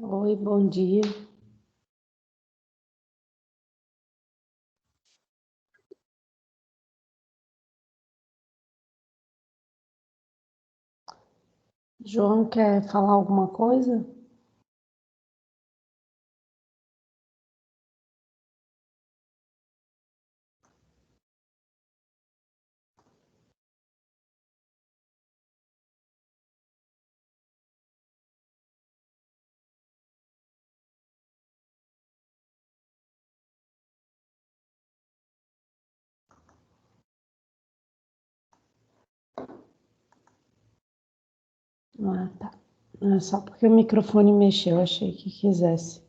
Oi, bom dia. João quer falar alguma coisa? Ah, tá. É só porque o microfone mexeu, achei que quisesse.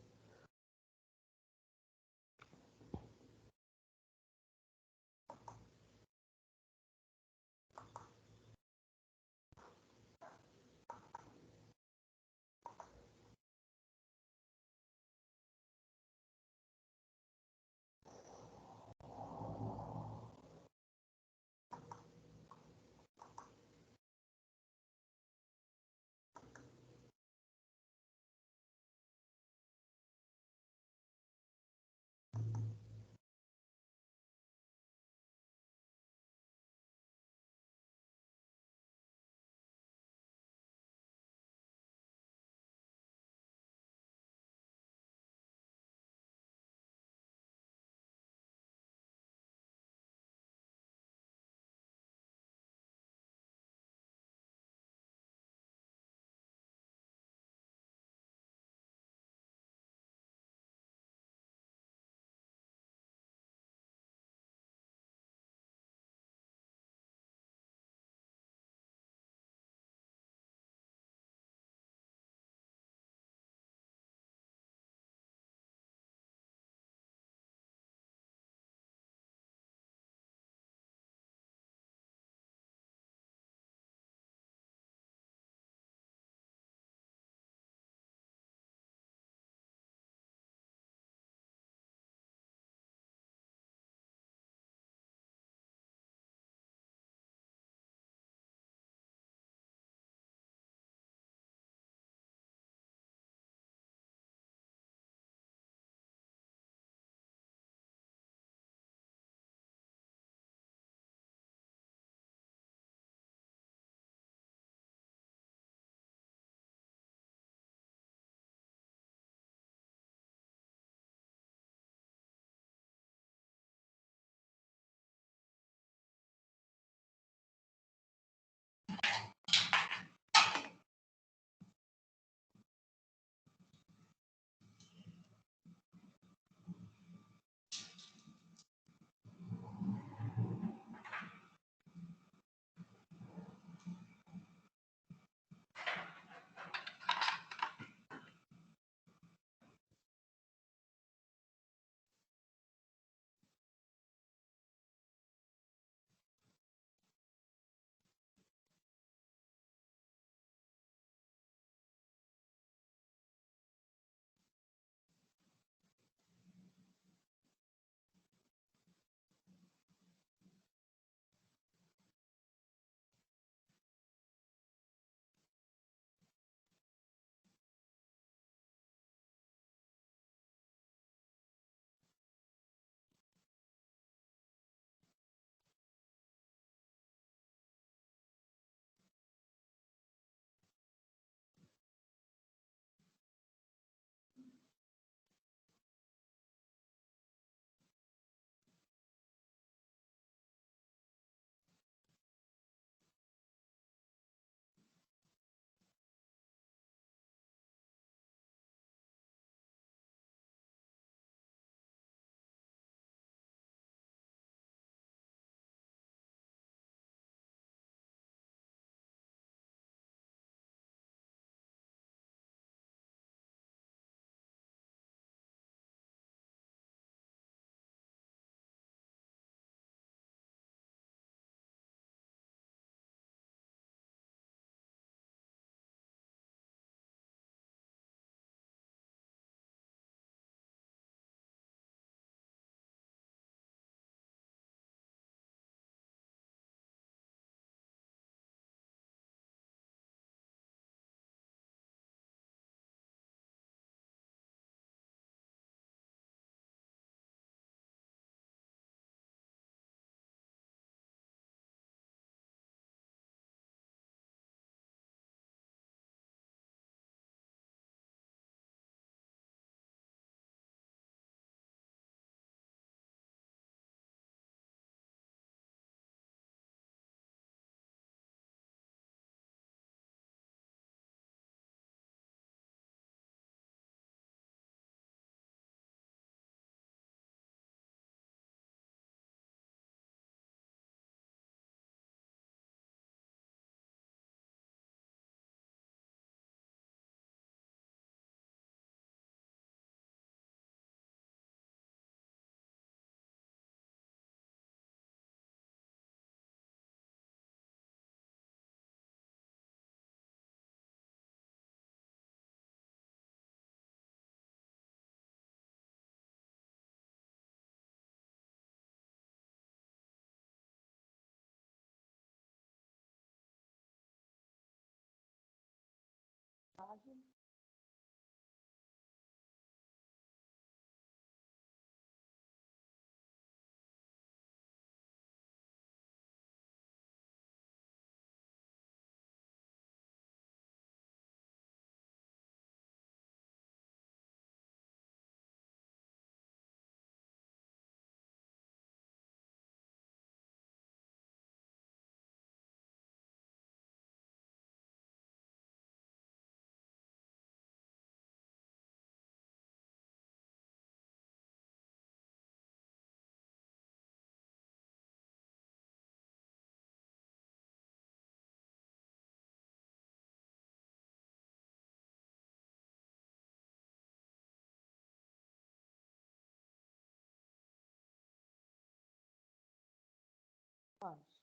página. Pode.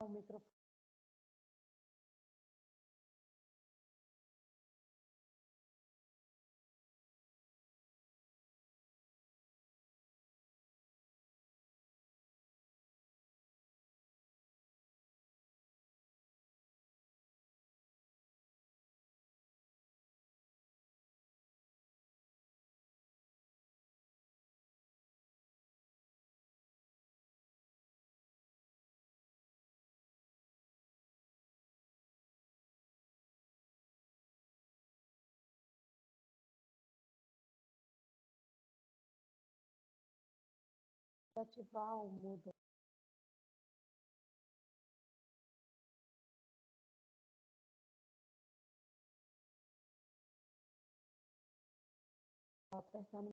O microfone ativar o mudo. Apertando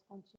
continuar.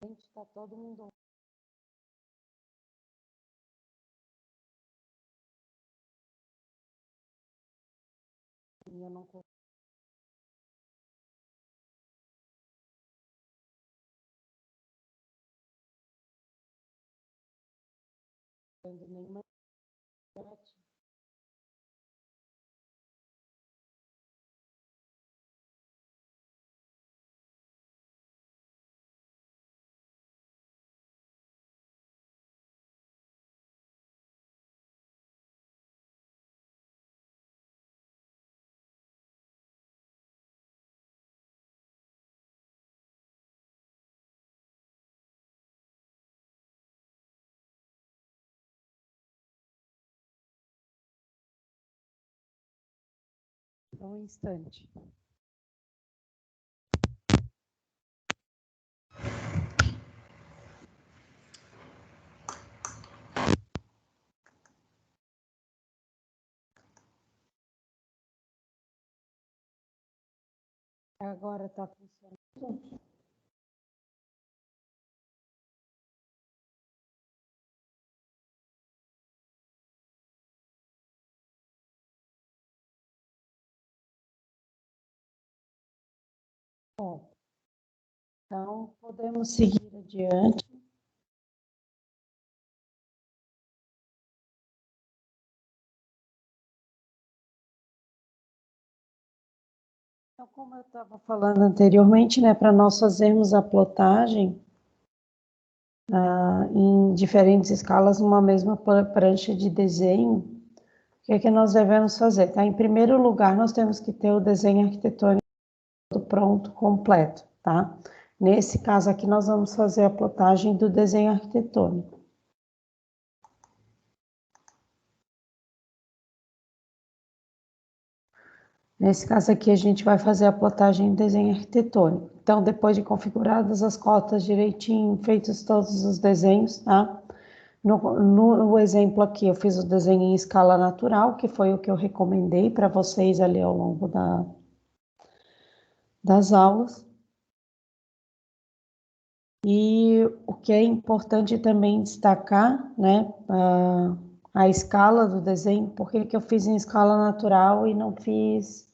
Gente, está todo mundo. Eu não estou vendo nenhuma chat. Só um instante. Agora está funcionando. Bom, então podemos seguir adiante. Então, como eu estava falando anteriormente, né, para nós fazermos a plotagem em diferentes escalas numa mesma prancha de desenho, o que é que nós devemos fazer? Tá? Em primeiro lugar, nós temos que ter o desenho arquitetônico pronto, completo, tá? Nesse caso aqui, nós vamos fazer a plotagem do desenho arquitetônico. Nesse caso aqui, a gente vai fazer a plotagem do desenho arquitetônico. Então, depois de configuradas as cotas direitinho, feitos todos os desenhos, tá? No exemplo aqui, eu fiz o desenho em escala natural, que foi o que eu recomendei para vocês ali ao longo das aulas. E o que é importante também destacar, né, a escala do desenho, por que eu fiz em escala natural e não fiz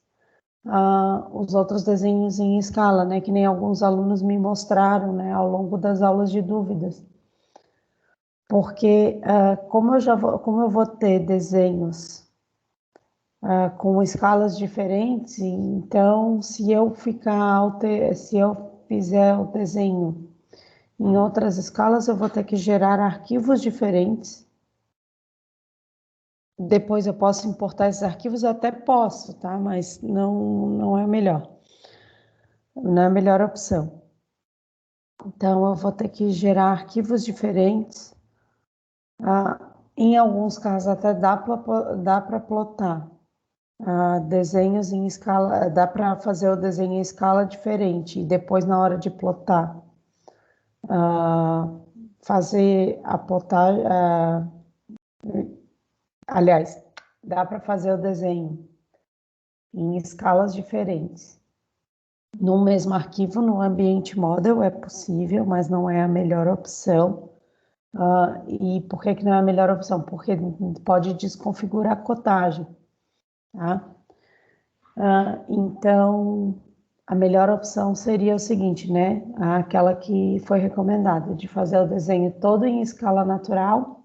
os outros desenhos em escala, né, que nem alguns alunos me mostraram, né, ao longo das aulas de dúvidas. Porque como eu vou ter desenhos com escalas diferentes, então se eu fizer o desenho em outras escalas, eu vou ter que gerar arquivos diferentes. Depois eu posso importar esses arquivos, eu até posso, tá? Mas não é melhor. Não é a melhor opção. Então, eu vou ter que gerar arquivos diferentes. Em alguns casos, até dá para plotar desenhos em escala, dá para fazer o desenho em escala diferente. E depois, na hora de plotar, fazer a plotagem. Aliás, dá para fazer o desenho em escalas diferentes. No mesmo arquivo, no ambiente model é possível, mas não é a melhor opção. E por que não é a melhor opção? Porque pode desconfigurar a cotagem, tá? Então, a melhor opção seria o seguinte, né? Aquela que foi recomendada, de fazer o desenho todo em escala natural,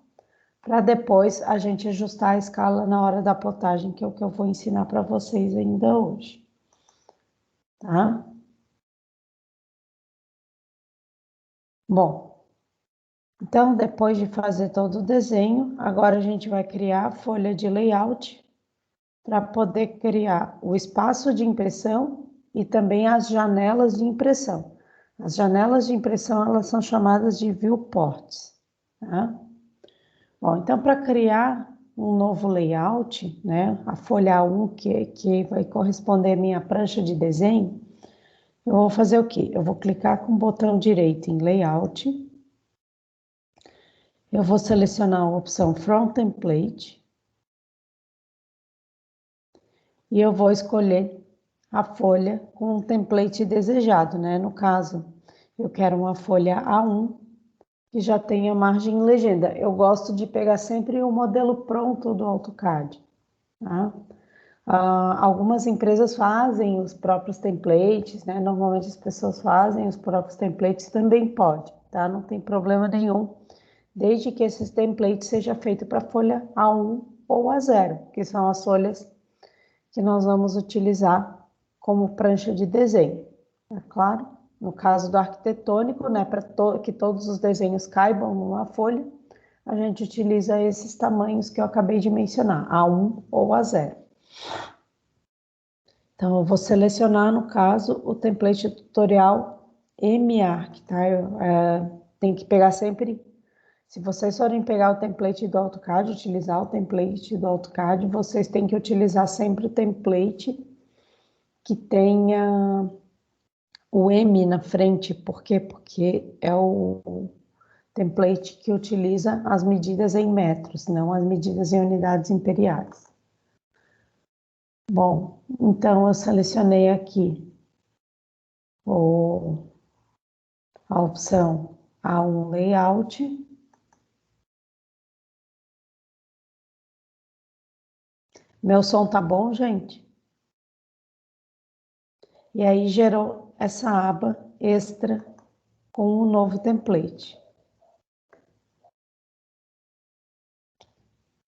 para depois a gente ajustar a escala na hora da plotagem, que é o que eu vou ensinar para vocês ainda hoje, tá? Bom, então depois de fazer todo o desenho, agora a gente vai criar a folha de layout para poder criar o espaço de impressão e também as janelas de impressão. As janelas de impressão, elas são chamadas de viewports, tá? Bom, então para criar um novo layout, né, a folha 1, que vai corresponder à minha prancha de desenho, eu vou fazer o quê? Eu vou clicar com o botão direito em layout, eu vou selecionar a opção From Template e eu vou escolher a folha com o template desejado, né? No caso, eu quero uma folha A1 que já tenha margem e legenda. Eu gosto de pegar sempre o modelo pronto do AutoCAD, tá? Algumas empresas fazem os próprios templates, né? Normalmente as pessoas fazem os próprios templates, também pode, tá? Não tem problema nenhum, desde que esses templates seja feito para folha A1 ou A0, que são as folhas que nós vamos utilizar como prancha de desenho, é claro? No caso do arquitetônico, né, para que todos os desenhos caibam numa folha, a gente utiliza esses tamanhos que eu acabei de mencionar, A1 ou A0. Então, eu vou selecionar, no caso, o template tutorial MArc, tá? Tem que pegar sempre, se vocês forem pegar o template do AutoCAD, utilizar o template do AutoCAD, vocês têm que utilizar sempre o template que tenha o M na frente. Por quê? Porque é o template que utiliza as medidas em metros, não as medidas em unidades imperiais. Bom, então eu selecionei aqui a opção A1 Layout. Meu som tá bom, gente? E aí gerou essa aba extra com um novo template.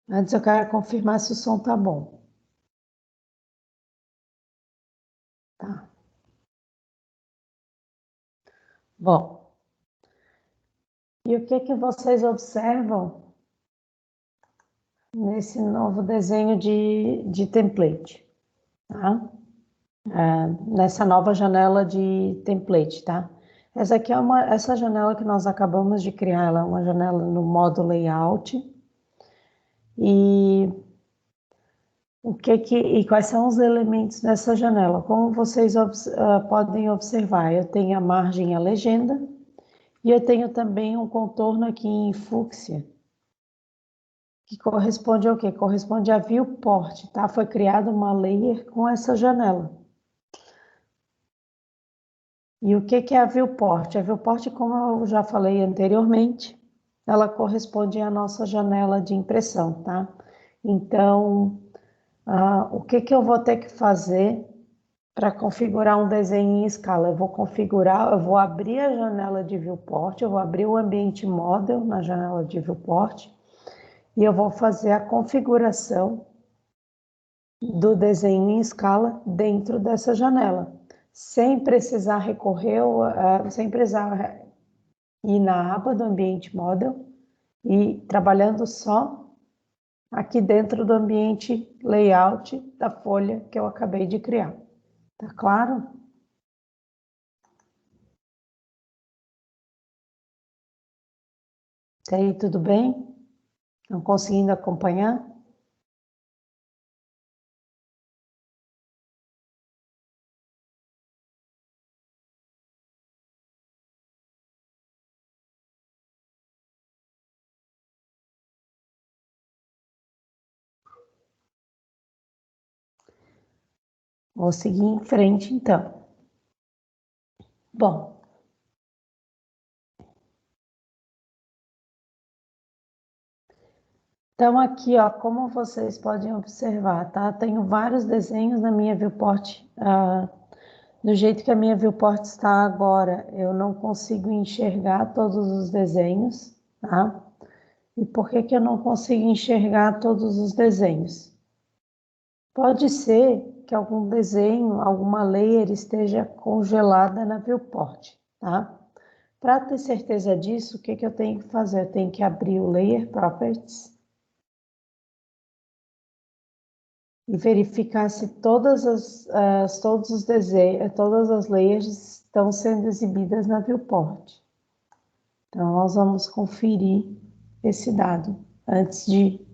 Antes eu quero confirmar se o som tá bom. Tá. Bom, e o que vocês observam nesse novo desenho de template, tá? Nessa nova janela de template, tá? Essa aqui essa janela que nós acabamos de criar, ela é uma janela no modo layout. E e quais são os elementos dessa janela? Como vocês podem observar, eu tenho a margem e a legenda, e eu tenho também um contorno aqui em fúcsia, que corresponde ao quê? Corresponde a viewport, tá? Foi criada uma layer com essa janela. E o que é a viewport? A viewport, como eu já falei anteriormente, ela corresponde à nossa janela de impressão, tá? Então, o que eu vou ter que fazer para configurar um desenho em escala? Eu vou abrir a janela de viewport, eu vou abrir o ambiente model na janela de viewport e eu vou fazer a configuração do desenho em escala dentro dessa janela, sem precisar sem precisar ir na aba do ambiente model e trabalhando só aqui dentro do ambiente layout da folha que eu acabei de criar. Tá claro? Tá aí, tudo bem? Estão conseguindo acompanhar? Vou seguir em frente, então. Bom, Então, aqui, ó, como vocês podem observar, tá? Tenho vários desenhos na minha viewport. Do jeito que a minha viewport está agora, eu não consigo enxergar todos os desenhos, tá? E por que que eu não consigo enxergar todos os desenhos? Pode ser que algum desenho, alguma layer esteja congelada na viewport, tá? Para ter certeza disso, o que que eu tenho que fazer? Eu tenho que abrir o Layer Properties e verificar se todos os desenhos, todas as layers estão sendo exibidas na viewport. Então, nós vamos conferir esse dado antes de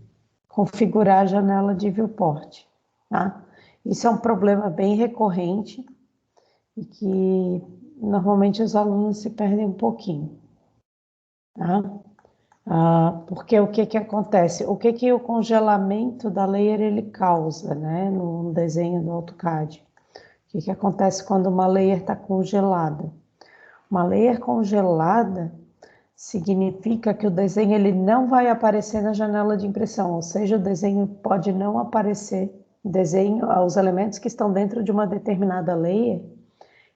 configurar a janela de viewport, tá? Isso é um problema bem recorrente e que normalmente os alunos se perdem um pouquinho, tá? Porque o que que acontece? O que que o congelamento da layer ele causa, né, no desenho do AutoCAD? O que que acontece quando uma layer está congelada? Uma layer congelada significa que o desenho ele não vai aparecer na janela de impressão, ou seja, o desenho pode não aparecer, os elementos que estão dentro de uma determinada layer,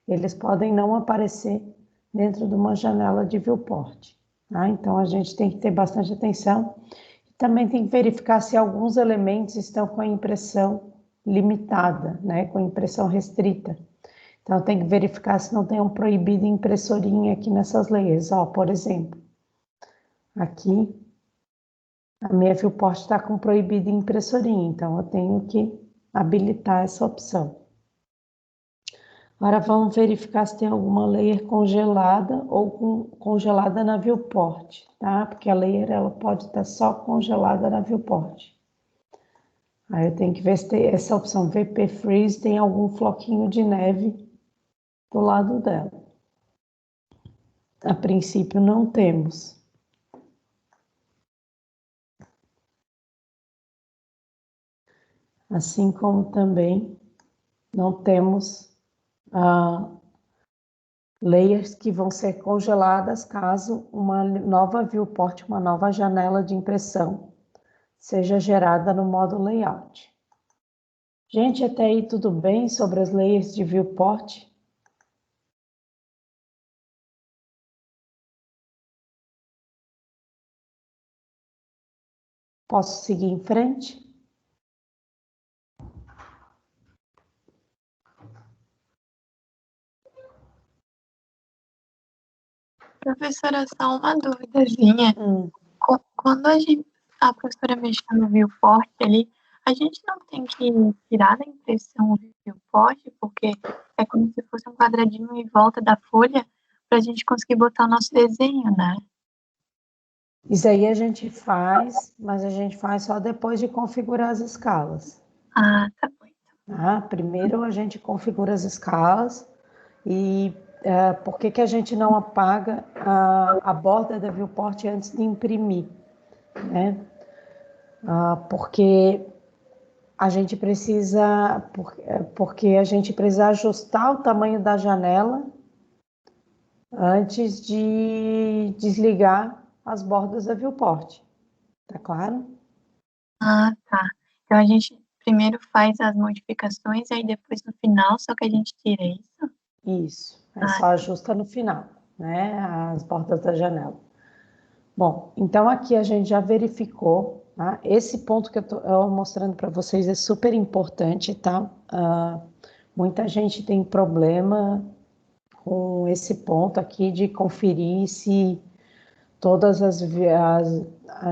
eles podem não aparecer dentro de uma janela de viewport. Tá? Então, a gente tem que ter bastante atenção. Também tem que verificar se alguns elementos estão com a impressão limitada, né? Com impressão restrita. Então, tem que verificar se não tem um proibido impressorinha aqui nessas layers. Ó, por exemplo, aqui a minha viewport está com proibido impressorinha, então eu tenho que habilitar essa opção. Agora vamos verificar se tem alguma layer congelada ou congelada na viewport, tá? Porque a layer ela pode estar só congelada na viewport. Aí eu tenho que ver se tem essa opção VP Freeze tem algum floquinho de neve do lado dela. A princípio não temos. Assim como também não temos layers que vão ser congeladas caso uma nova viewport, uma nova janela de impressão seja gerada no modo layout. Gente, até aí tudo bem sobre as layers de viewport? Posso seguir em frente? Professora, só uma duvidazinha. Quando a professora mexe no viewport ali, a gente não tem que tirar da impressão o viewport, porque é como se fosse um quadradinho em volta da folha para a gente conseguir botar o nosso desenho, né? Isso aí a gente faz, mas a gente faz só depois de configurar as escalas. Ah, tá bom. Tá? Primeiro a gente configura as escalas e por que a gente não apaga a borda da viewport antes de imprimir, né? Porque a gente precisa, porque a gente precisa ajustar o tamanho da janela antes de desligar as bordas da viewport, tá claro? Ah, tá. Então a gente primeiro faz as modificações, aí depois no final, só que a gente tira isso? Isso, aí só ajusta no final, né, as bordas da janela. Bom, então aqui a gente já verificou, tá? Esse ponto que eu tô mostrando para vocês é super importante, tá? Muita gente tem problema com esse ponto aqui de conferir se todas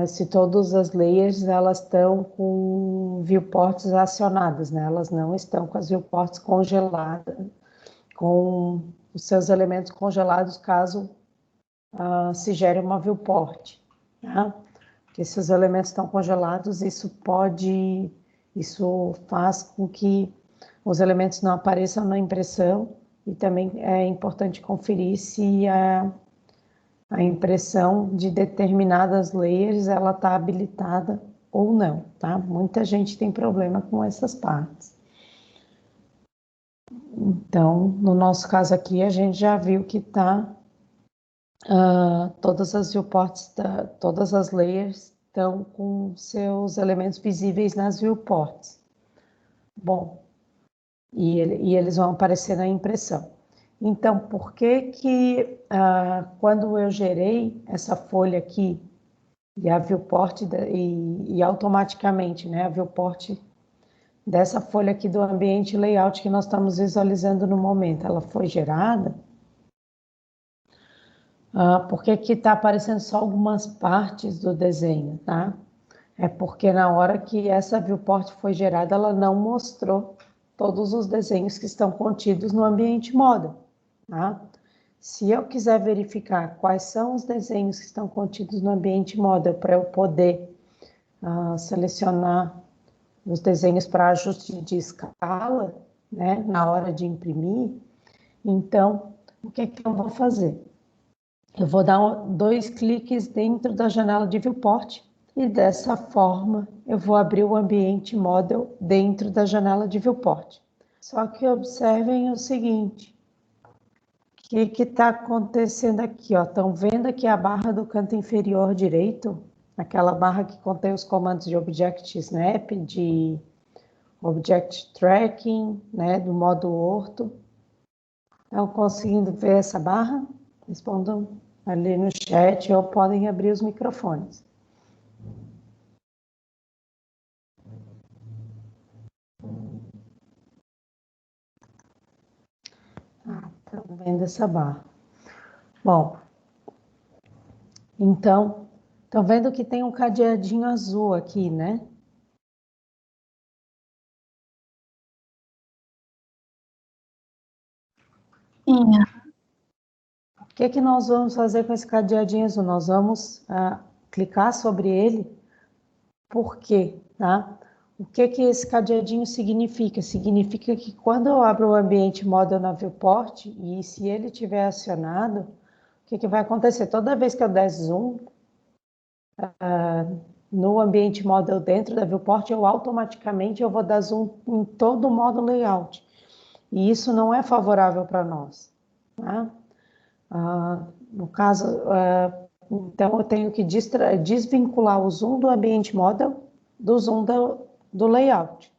se todas as layers elas estão com viewports acionadas, né? Elas não estão com as viewports congeladas, com os seus elementos congelados caso se gere uma viewport, tá? Porque se os elementos estão congelados, isso faz com que os elementos não apareçam na impressão e também é importante conferir se a impressão de determinadas layers ela está habilitada ou não, tá? Muita gente tem problema com essas partes. Então, no nosso caso aqui, a gente já viu que está todas as viewports, todas as layers estão com seus elementos visíveis nas viewports. Bom, e eles vão aparecer na impressão. Então, por que quando eu gerei essa folha aqui, e a viewport, e automaticamente, né, a viewport dessa folha aqui do ambiente layout que nós estamos visualizando no momento, ela foi gerada, por que está aparecendo só algumas partes do desenho, tá? É porque na hora que essa viewport foi gerada, ela não mostrou todos os desenhos que estão contidos no ambiente model, tá? Se eu quiser verificar quais são os desenhos que estão contidos no ambiente model para eu poder selecionar os desenhos para ajuste de escala, né, na hora de imprimir, então, o que eu vou fazer? Eu vou dar 2 cliques dentro da janela de viewport e dessa forma eu vou abrir o ambiente model dentro da janela de viewport. Só que observem o seguinte, o que está acontecendo aqui? Estão vendo aqui a barra do canto inferior direito? Aquela barra que contém os comandos de Object Snap, de Object Tracking, né, do modo orto. Estão conseguindo ver essa barra? Respondam ali no chat ou podem abrir os microfones. Estão vendo essa barra. Bom, então, estão vendo que tem um cadeadinho azul aqui, né? Sim. O que nós vamos fazer com esse cadeadinho azul? Nós vamos clicar sobre ele. Por quê? Tá? O que esse cadeadinho significa? Significa que quando eu abro o ambiente model na viewport, e se ele estiver acionado, o que vai acontecer? Toda vez que eu der zoom no ambiente model dentro da viewport, eu automaticamente vou dar zoom em todo o modo layout. E isso não é favorável para nós. Tá? No caso, então eu tenho que desvincular o zoom do ambiente model do zoom do layout.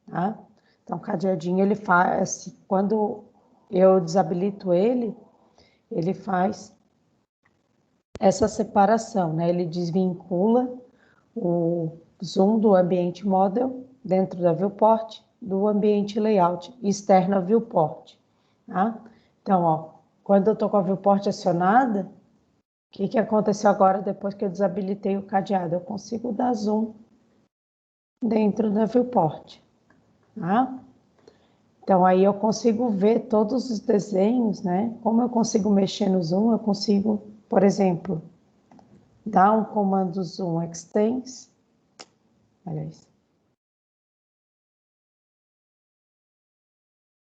Tá? Então, o cadeadinho, ele faz, quando eu desabilito ele faz essa separação, né? Ele desvincula o zoom do ambiente model dentro da viewport do ambiente layout externo à viewport. Tá? Então, quando eu estou com a viewport acionada, o que aconteceu agora depois que eu desabilitei o cadeado? Eu consigo dar zoom dentro da viewport. Tá? Então, aí eu consigo ver todos os desenhos, né? Como eu consigo mexer no zoom, eu consigo, por exemplo, dar um comando zoom extends. Olha isso.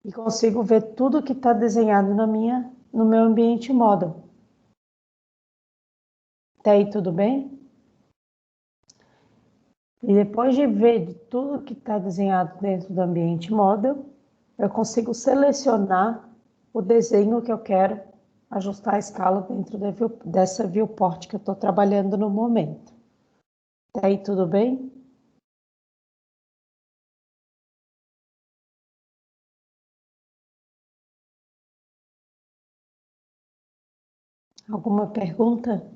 E consigo ver tudo que está desenhado no meu ambiente model. Até aí tudo bem? E depois de ver tudo que está desenhado dentro do ambiente model, eu consigo selecionar o desenho que eu quero ajustar a escala dentro dessa viewport que eu estou trabalhando no momento. Até aí tudo bem? Alguma pergunta?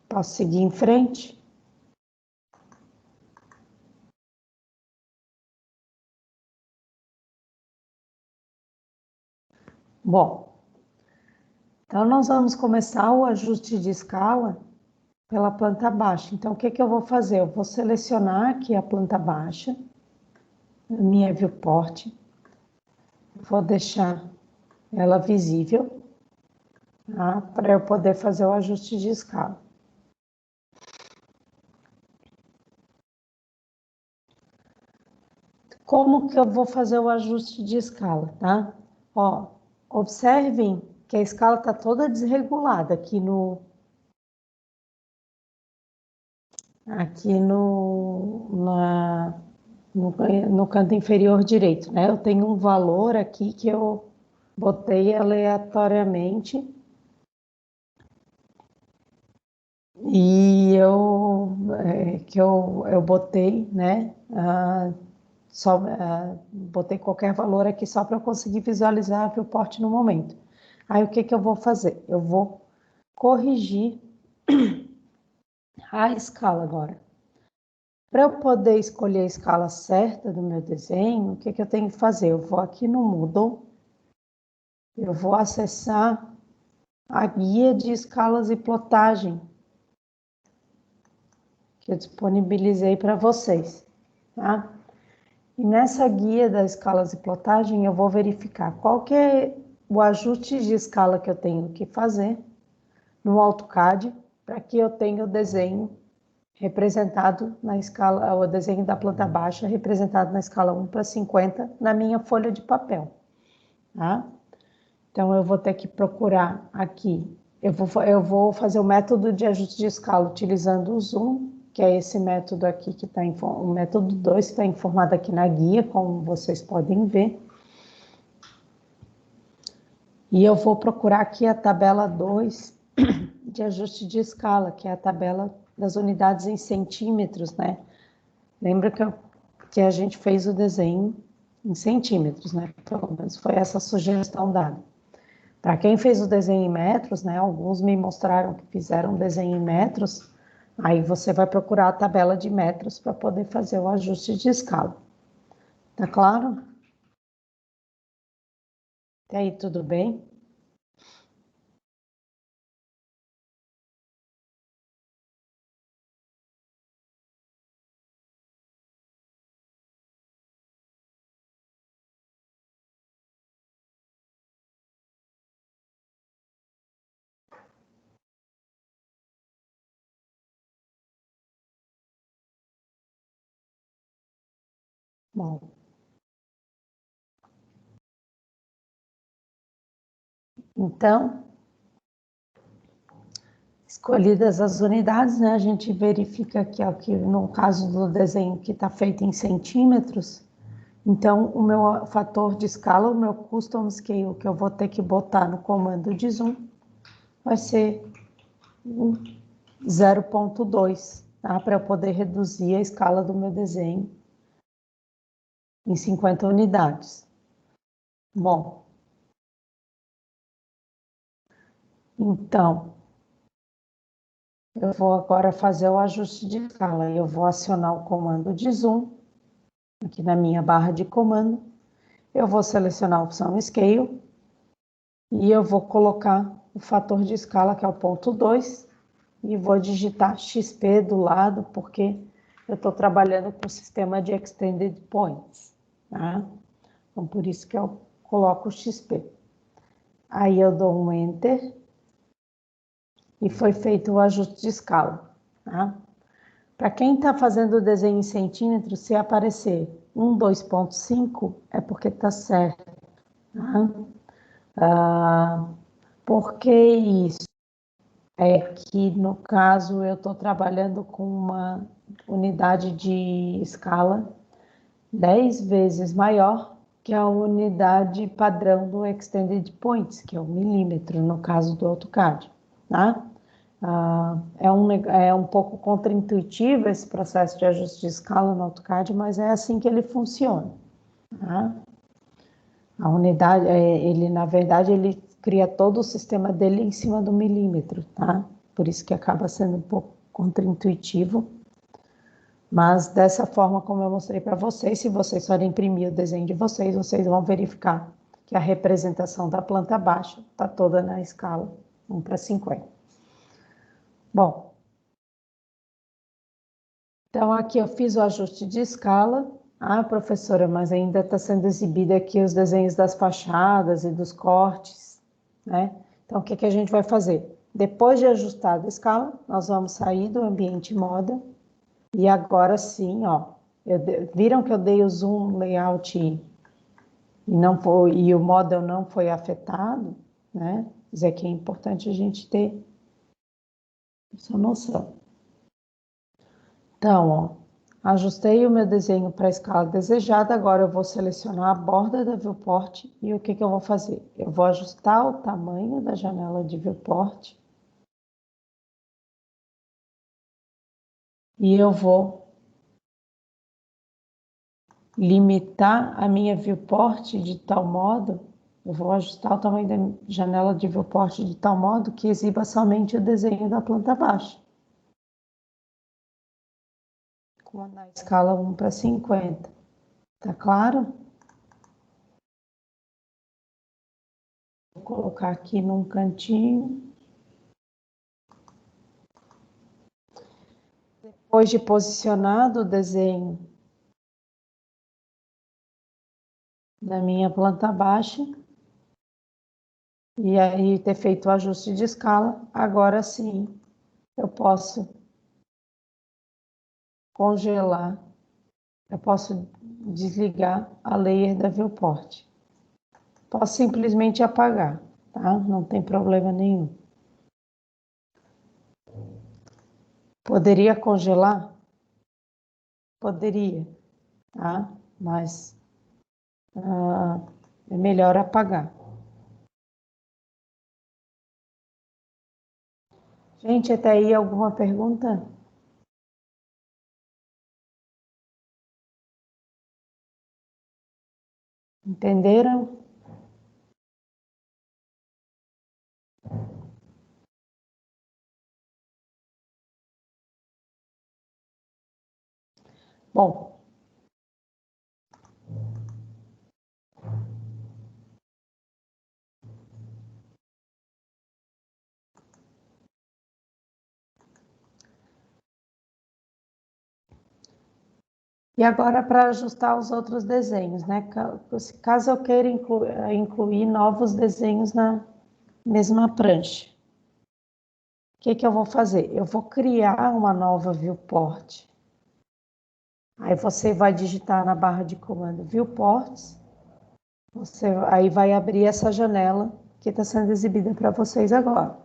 Posso seguir em frente? Bom, então nós vamos começar o ajuste de escala pela planta baixa. Então, o que eu vou fazer? Eu vou selecionar aqui a planta baixa, minha viewport, vou deixar ela visível, tá? Para eu poder fazer o ajuste de escala. Como que eu vou fazer o ajuste de escala, tá? Observem que a escala está toda desregulada aqui no canto inferior direito, né? Eu tenho um valor aqui que eu botei aleatoriamente e eu botei, né? Botei qualquer valor aqui só para eu conseguir visualizar a viewport no momento. Aí o que eu vou fazer? Eu vou corrigir a escala agora. Para eu poder escolher a escala certa do meu desenho, o que eu tenho que fazer? Eu vou aqui no Moodle, eu vou acessar a guia de escalas e plotagem que eu disponibilizei para vocês, tá? E nessa guia das escalas e plotagem, eu vou verificar qual que é o ajuste de escala que eu tenho que fazer no AutoCAD para que eu tenha o desenho representado na escala, o desenho da planta baixa representado na escala 1:50 na minha folha de papel, tá? Então, eu vou ter que procurar aqui. Eu vou fazer o método de ajuste de escala utilizando o Zoom, que é esse método aqui que está o método 2 que está informado aqui na guia, como vocês podem ver. E eu vou procurar aqui a tabela 2 de ajuste de escala, que é a tabela das unidades em centímetros, né? Lembra que a gente fez o desenho em centímetros, né? Pelo menos foi essa a sugestão dada. Para quem fez o desenho em metros, né? Alguns me mostraram que fizeram desenho em metros. Aí você vai procurar a tabela de metros para poder fazer o ajuste de escala. Tá claro? E aí, tudo bem? Bom, então, escolhidas as unidades, né? A gente verifica que no caso do desenho que está feito em centímetros, então o meu fator de escala, o meu custom scale que eu vou ter que botar no comando de zoom, vai ser 0,2, tá? Para eu poder reduzir a escala do meu desenho em 50 unidades. Bom, então, eu vou agora fazer o ajuste de escala. Eu vou acionar o comando de zoom, aqui na minha barra de comando. Eu vou selecionar a opção Scale e eu vou colocar o fator de escala, que é o ponto 2, e vou digitar XP do lado, porque eu estou trabalhando com o sistema de Extended Points, tá? Então, por isso que eu coloco o XP. Aí eu dou um Enter e foi feito o ajuste de escala, tá? Para quem está fazendo o desenho em centímetros, se aparecer 2,5 é porque está certo, tá? Por que isso? É que, no caso, eu estou trabalhando com uma unidade de escala 10 vezes maior que a unidade padrão do Extended Points, que é o milímetro, no caso do AutoCAD, tá? É um pouco contraintuitivo esse processo de ajuste de escala no AutoCAD, mas é assim que ele funciona, tá? A unidade, ele na verdade, ele cria todo o sistema dele em cima do milímetro, tá? Por isso que acaba sendo um pouco contraintuitivo. Mas dessa forma, como eu mostrei para vocês, se vocês forem imprimir o desenho de vocês, vocês vão verificar que a representação da planta baixa está toda na escala 1:50. Bom, então aqui eu fiz o ajuste de escala. Ah, professora, mas ainda está sendo exibido aqui os desenhos das fachadas e dos cortes, né? Então, o que a gente vai fazer? Depois de ajustar a escala, nós vamos sair do ambiente moda e agora sim, ó, viram que eu dei o zoom layout e o model não foi afetado, né? Isso aqui é importante a gente ter essa noção. Então, ó, Ajustei o meu desenho para a escala desejada, agora eu vou selecionar a borda da viewport e o que eu vou fazer? Eu vou ajustar o tamanho da janela de viewport e eu vou limitar a minha viewport de tal modo, eu vou ajustar o tamanho da janela de viewport de tal modo que exiba somente o desenho da planta baixa. Como na escala 1:50. Tá claro? Vou colocar aqui num cantinho. Depois de posicionado o desenho da minha planta baixa, e aí ter feito o ajuste de escala, agora sim eu posso congelar, eu posso desligar a layer da viewport. Posso simplesmente apagar, tá? Não tem problema nenhum. Poderia congelar? Poderia, tá? Mas é melhor apagar. Gente, até aí alguma pergunta? Entenderam? Bom, e agora para ajustar os outros desenhos, né? Caso eu queira incluir novos desenhos na mesma prancha. O que eu vou fazer? Eu vou criar uma nova viewport. Aí você vai digitar na barra de comando viewports, aí vai abrir essa janela que está sendo exibida para vocês agora.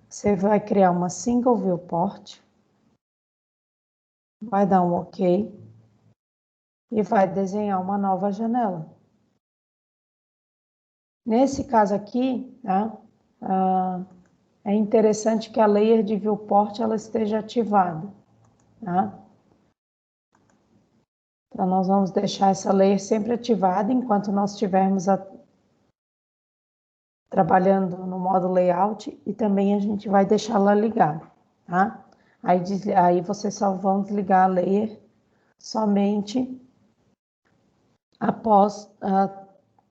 Você vai criar uma single viewport, vai dar um OK e vai desenhar uma nova janela. Nesse caso aqui, tá? É interessante que a layer de viewport ela esteja ativada, tá? Então, nós vamos deixar essa layer sempre ativada enquanto nós estivermos trabalhando no modo layout e também a gente vai deixá-la ligada, tá? Aí vocês só vão desligar a layer somente após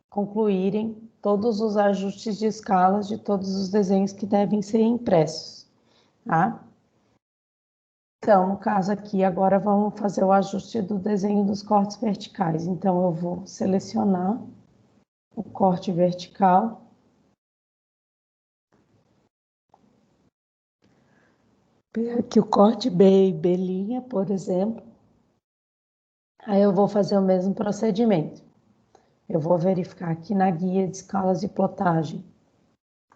concluírem todos os ajustes de escalas de todos os desenhos que devem ser impressos, tá? Então, no caso aqui, agora vamos fazer o ajuste do desenho dos cortes verticais. Então, eu vou selecionar o corte vertical. Aqui o corte B e B', por exemplo. Aí eu vou fazer o mesmo procedimento. Eu vou verificar aqui na guia de escalas de plotagem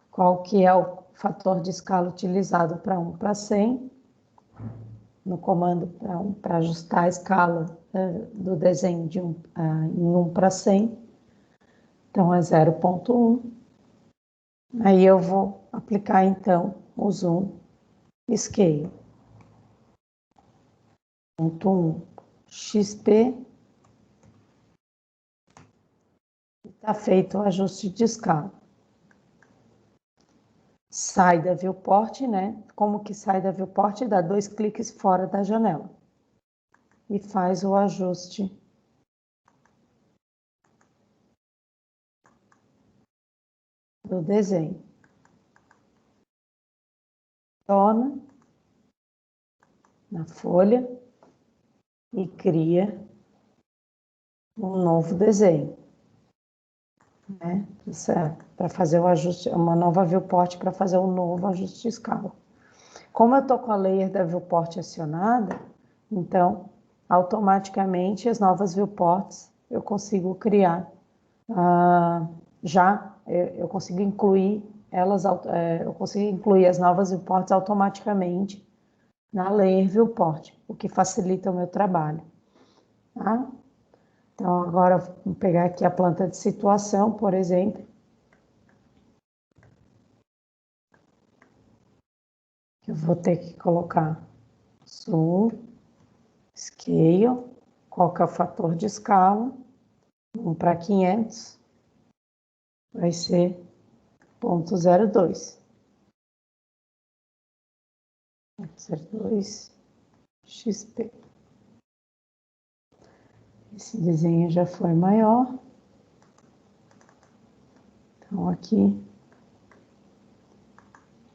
qual que é o fator de escala utilizado para 1:100, no comando para ajustar a escala do desenho em 1:100. Então, é 0,1. Aí eu vou aplicar, então, o Zoom Scale. 0,1 XP. Está feito o ajuste de escala. Sai da viewport, né? Como que sai da viewport? Dá 2 cliques fora da janela. E faz o ajuste do desenho. Torna na folha e cria um novo desenho, né? Para fazer o ajuste, uma nova viewport para fazer um novo ajuste de escala. Como eu estou com a layer da viewport acionada, então, automaticamente as novas viewports eu consigo criar eu consigo incluir elas, eu consigo incluir as novas viewports automaticamente na Layer Viewport, o que facilita o meu trabalho. Tá? Então, agora vou pegar aqui a planta de situação, por exemplo. Eu vou ter que colocar zoom, scale, qual que é o fator de escala, 1 para 500, vai ser 0,02. 0,02 XP. Esse desenho já foi maior. Então, aqui,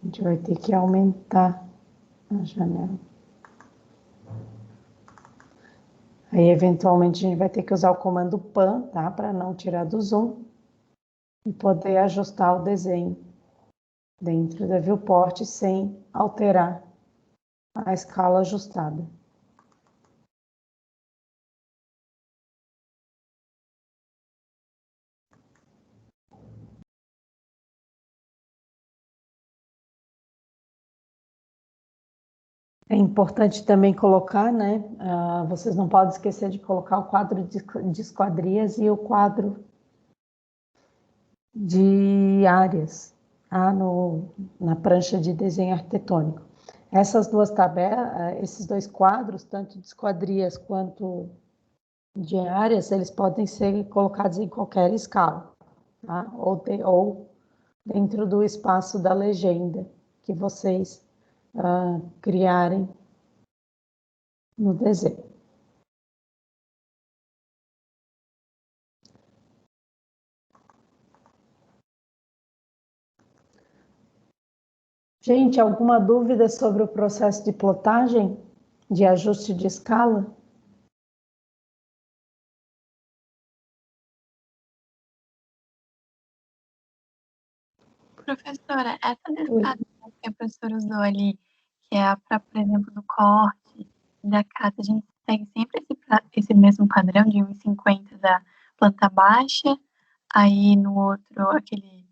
a gente vai ter que aumentar a janela. Aí, eventualmente, a gente vai ter que usar o comando PAN, tá? Para não tirar do zoom e poder ajustar o desenho dentro da viewport sem alterar a escala ajustada. É importante também colocar, né? Vocês não podem esquecer de colocar o quadro de esquadrias e o quadro de áreas, tá? Na prancha de desenho arquitetônico. Essas duas tabelas, esses dois quadros, tanto de esquadrias quanto de áreas, eles podem ser colocados em qualquer escala, tá? Ou dentro do espaço da legenda que vocês criarem no desenho. Gente, alguma dúvida sobre o processo de plotagem, de ajuste de escala? Professora, essa descrição que a professora usou ali, que é para, por exemplo, do corte da casa, a gente segue sempre esse mesmo padrão de 1,50 da planta baixa, aí no outro aquele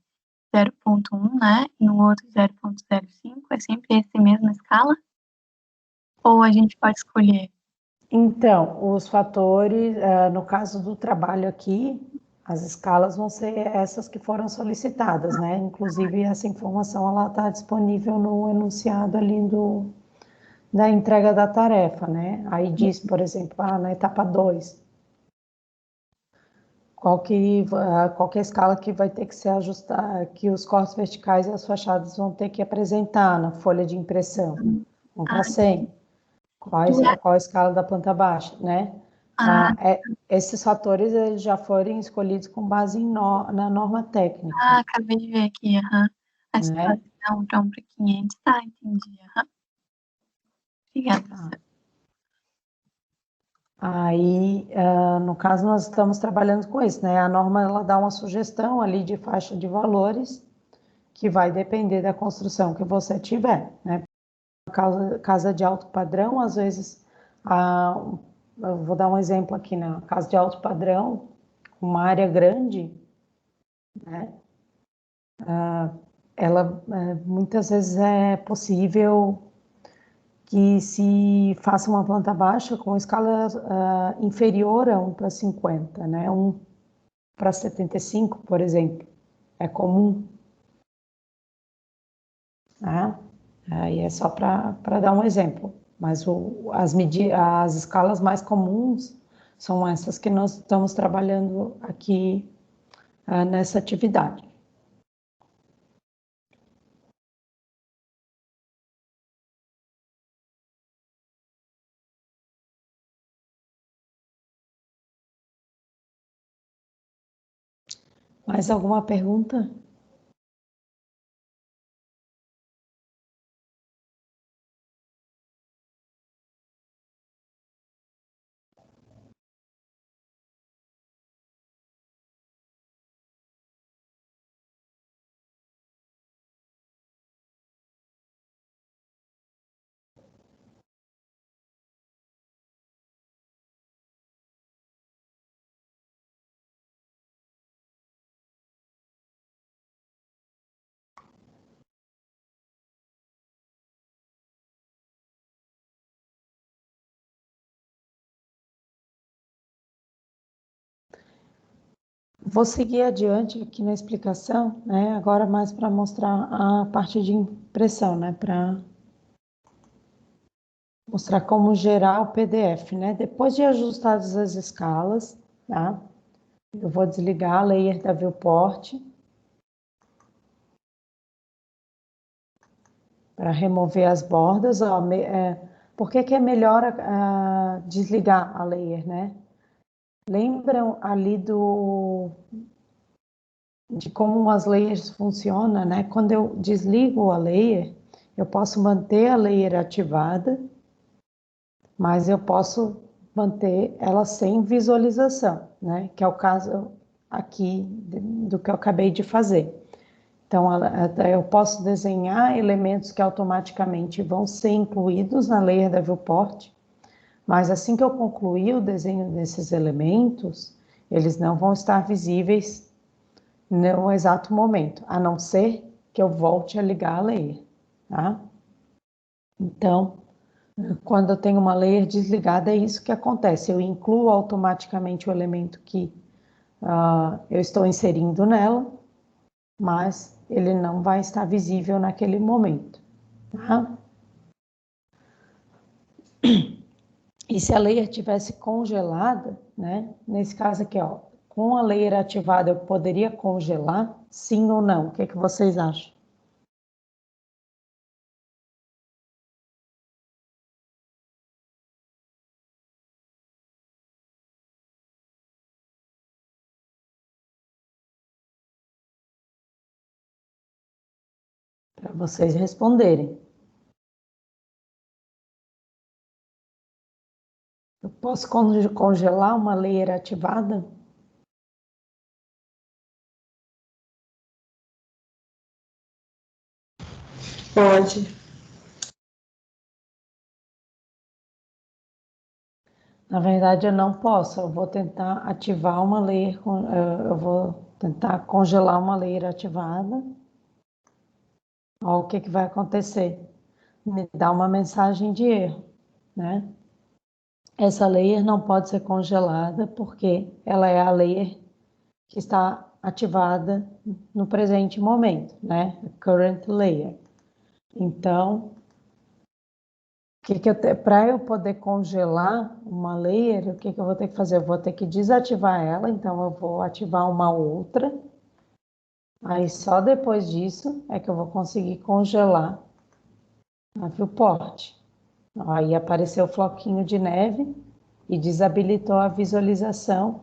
0,1, né? E no outro 0,05, é sempre essa mesma escala? Ou a gente pode escolher? Então, os fatores, no caso do trabalho aqui, as escalas vão ser essas que foram solicitadas, né? Inclusive, essa informação ela está disponível no enunciado ali da entrega da tarefa, né? Aí diz, por exemplo, na etapa 2, qual que é a escala que vai ter que ser ajustada, que os cortes verticais e as fachadas vão ter que apresentar na folha de impressão. 1 para 100. Qual a escala da planta baixa, né? Esses fatores eles já foram escolhidos com base na norma técnica. Acabei de ver aqui, a situação então para 500, entendi. Obrigada. Tá. Aí, no caso, nós estamos trabalhando com isso, né? A norma ela dá uma sugestão ali de faixa de valores que vai depender da construção que você tiver, né? Casa de alto padrão, às vezes, eu vou dar um exemplo aqui, na casa de alto padrão, uma área grande, né? Ela muitas vezes é possível que se faça uma planta baixa com escala inferior a 1 para 50, né? 1 para 75, por exemplo, é comum. Tá? Aí é só para dar um exemplo. Mas as escalas mais comuns são essas que nós estamos trabalhando aqui nessa atividade. Mais alguma pergunta? Vou seguir adiante aqui na explicação, né? Agora mais para mostrar a parte de impressão, né? Para mostrar como gerar o PDF, né? Depois de ajustadas as escalas, tá? Eu vou desligar a layer da viewport para remover as bordas. Ó, por que é melhor desligar a layer, né? Lembram ali de como as layers funcionam, né? Quando eu desligo a layer, eu posso manter a layer ativada, mas eu posso manter ela sem visualização, né? Que é o caso aqui do que eu acabei de fazer. Então, eu posso desenhar elementos que automaticamente vão ser incluídos na layer da viewport, mas assim que eu concluir o desenho desses elementos, eles não vão estar visíveis no exato momento, a não ser que eu volte a ligar a layer, tá? Então, quando eu tenho uma layer desligada, é isso que acontece. Eu incluo automaticamente o elemento que eu estou inserindo nela, mas ele não vai estar visível naquele momento, tá? E se a layer tivesse congelada, né? Nesse caso aqui, ó, com a layer ativada, eu poderia congelar? Sim ou não? O que vocês acham? Para vocês responderem. Eu posso congelar uma layer ativada? Pode. Na verdade, eu não posso. Eu vou tentar ativar uma layer, eu vou tentar congelar uma layer ativada. Olha o que vai acontecer. Me dá uma mensagem de erro, né? Essa layer não pode ser congelada porque ela é a layer que está ativada no presente momento, né? Current layer. Então, para eu poder congelar uma layer, o que eu vou ter que fazer? Eu vou ter que desativar ela, então eu vou ativar uma outra. Aí só depois disso é que eu vou conseguir congelar a viewport. Aí apareceu o floquinho de neve e desabilitou a visualização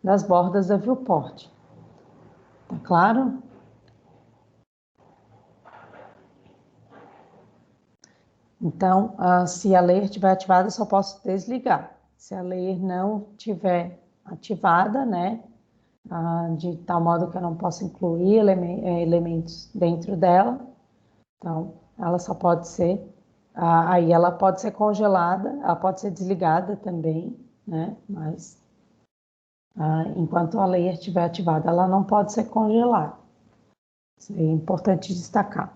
das bordas da viewport. Tá claro? Então, se a layer estiver ativada, eu só posso desligar. Se a layer não estiver ativada, né, de tal modo que eu não posso incluir elementos dentro dela, então ela só pode ser, aí ela pode ser congelada, ela pode ser desligada também, né, mas enquanto a layer estiver ativada, ela não pode ser congelada. Isso é importante destacar.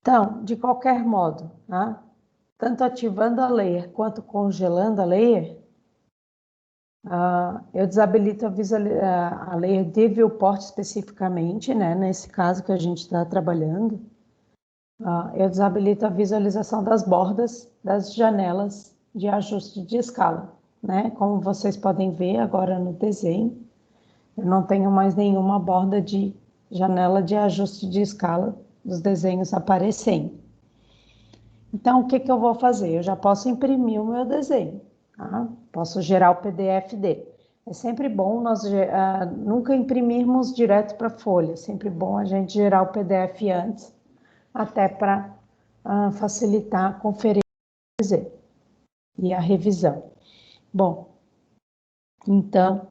Então, de qualquer modo, tá? Tanto ativando a layer quanto congelando a layer, eu desabilito a layer de viewport especificamente, né? Nesse caso que a gente está trabalhando, eu desabilito a visualização das bordas das janelas de ajuste de escala, né? Como vocês podem ver agora no desenho, eu não tenho mais nenhuma borda de janela de ajuste de escala dos desenhos aparecendo. Então, o que eu vou fazer? Eu já posso imprimir o meu desenho, tá? Posso gerar o PDF dele. É sempre bom nós nunca imprimirmos direto para a folha, é sempre bom a gente gerar o PDF antes, até para facilitar a conferência e a revisão. Bom, então,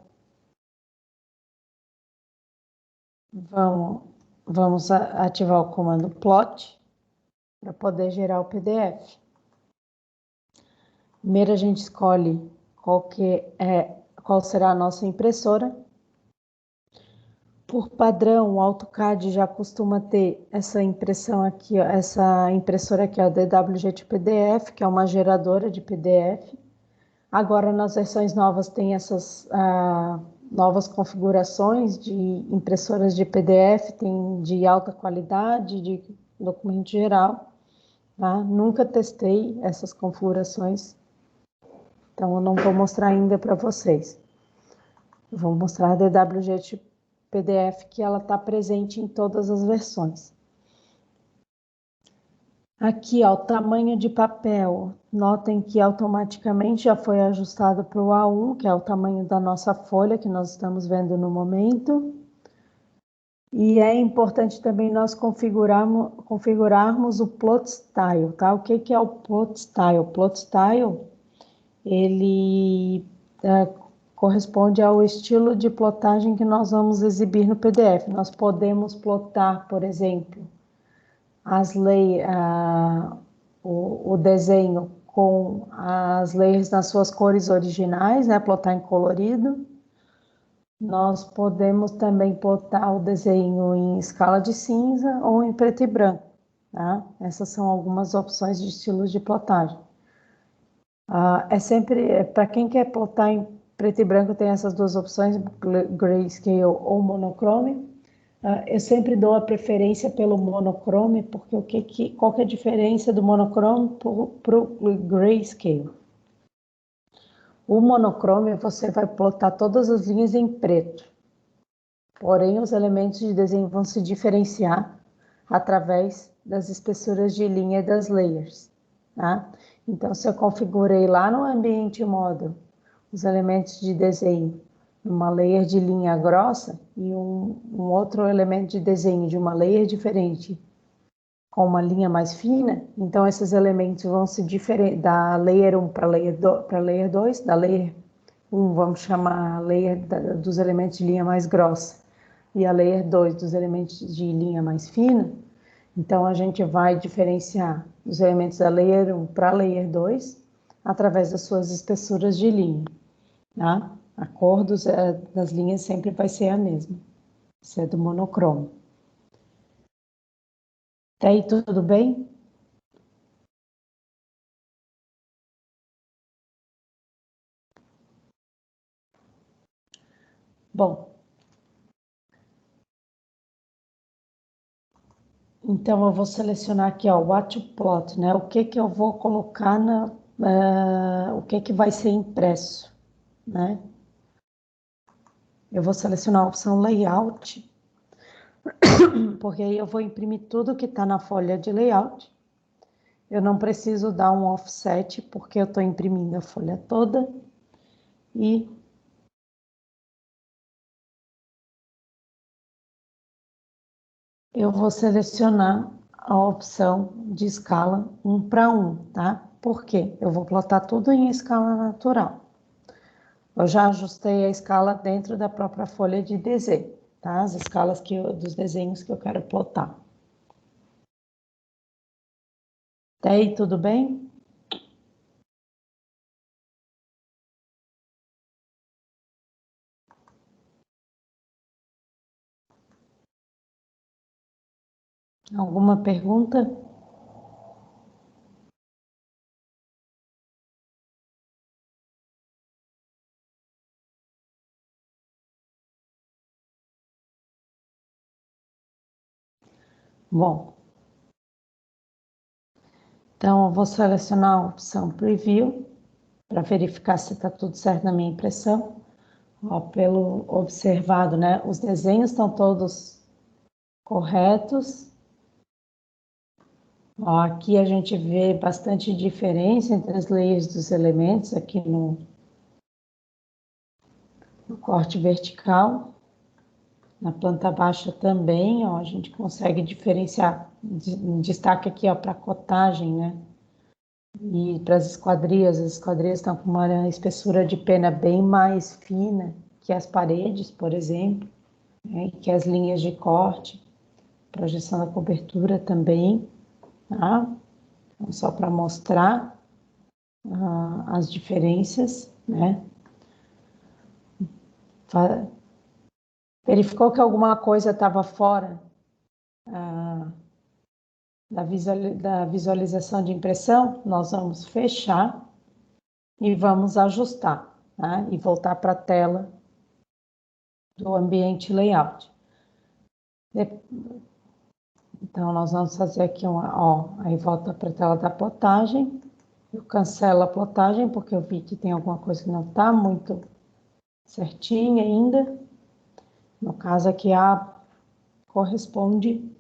vamos ativar o comando plot para poder gerar o PDF. Primeiro a gente escolhe qual será a nossa impressora. Por padrão, o AutoCAD já costuma ter essa impressão aqui, ó, essa impressora aqui, a DWG de PDF, que é uma geradora de PDF. Agora, nas versões novas, tem essas novas configurações de impressoras de PDF, tem de alta qualidade, de documento geral. Tá? Nunca testei essas configurações, então eu não vou mostrar ainda para vocês. Eu vou mostrar a DWG PDF, que ela está presente em todas as versões. Aqui, ó, o tamanho de papel. Notem que automaticamente já foi ajustado para o A1, que é o tamanho da nossa folha que nós estamos vendo no momento. E é importante também nós configurarmos o plot style, tá? O que é o plot style? O plot style, ele corresponde ao estilo de plotagem que nós vamos exibir no PDF. Nós podemos plotar, por exemplo, o desenho com as layers nas suas cores originais, né? Plotar em colorido. Nós podemos também plotar o desenho em escala de cinza ou em preto e branco, tá? Essas são algumas opções de estilos de plotagem. Para quem quer plotar em preto e branco, tem essas duas opções, grayscale ou monochrome. Eu sempre dou a preferência pelo monochrome, porque qual que é a diferença do monochrome para o grayscale? O monochrome você vai plotar todas as linhas em preto, porém os elementos de desenho vão se diferenciar através das espessuras de linha e das layers, tá? Então, se eu configurei lá no ambiente model os elementos de desenho, uma layer de linha grossa e um outro elemento de desenho de uma layer diferente com uma linha mais fina, então esses elementos vão se diferenciar da layer 1 para layer 2, da layer 1 vamos chamar a layer dos elementos de linha mais grossa e a layer 2 dos elementos de linha mais fina. Então a gente vai diferenciar os elementos da layer 1 para a layer 2 através das suas espessuras de linha, tá? A cor das linhas sempre vai ser a mesma. Isso é do monocromo. Até aí tudo bem? Bom, então eu vou selecionar aqui, ó, what to plot, né? O que eu vou colocar o que vai ser impresso, né? Eu vou selecionar a opção layout, porque aí eu vou imprimir tudo que está na folha de layout. Eu não preciso dar um offset, porque eu estou imprimindo a folha toda. E eu vou selecionar a opção de escala 1 para 1, tá? Por quê? Eu vou plotar tudo em escala natural. Eu já ajustei a escala dentro da própria folha de desenho, tá? As escalas dos desenhos que eu quero plotar. Até aí, tudo bem? Alguma pergunta? Bom, então eu vou selecionar a opção Preview para verificar se está tudo certo na minha impressão. Ó, pelo observado, né? Os desenhos estão todos corretos. Ó, aqui a gente vê bastante diferença entre as layers dos elementos aqui no corte vertical. Na planta baixa também, ó, a gente consegue diferenciar. Destaque aqui para a cotagem, né? E para as esquadrias estão com uma espessura de pena bem mais fina que as paredes, por exemplo, né? Que as linhas de corte, projeção da cobertura também, tá? Então, só para mostrar as diferenças, né? Verificou que alguma coisa estava fora da visualização de impressão? Nós vamos fechar e vamos ajustar, tá? E voltar para a tela do ambiente layout. Então, nós vamos fazer aqui aí volta para a tela da plotagem. Eu cancelo a plotagem, porque eu vi que tem alguma coisa que não está muito certinha ainda. No caso aqui, A corresponde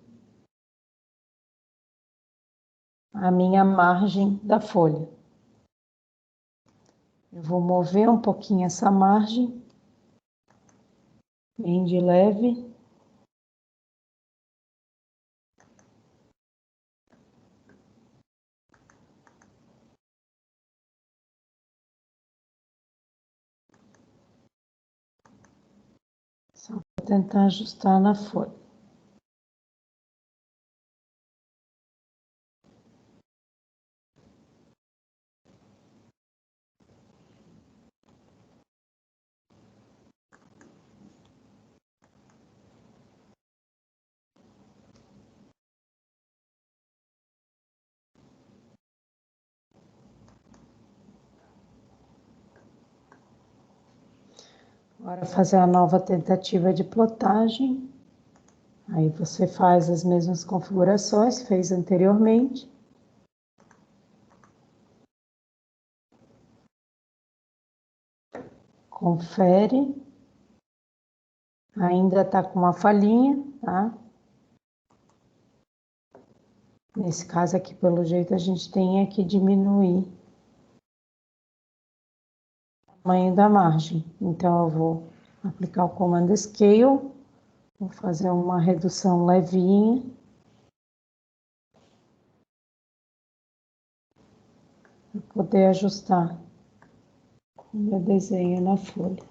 à minha margem da folha. Eu vou mover um pouquinho essa margem, bem de leve. Só para tentar ajustar na folha. Agora fazer a nova tentativa de plotagem. Aí você faz as mesmas configurações que fez anteriormente. Confere. Ainda está com uma falhinha, tá? Nesse caso aqui, pelo jeito, a gente tem que diminuir o tamanho da margem. Então, eu vou aplicar o comando Scale, vou fazer uma redução levinha. Para poder ajustar o meu desenho na folha.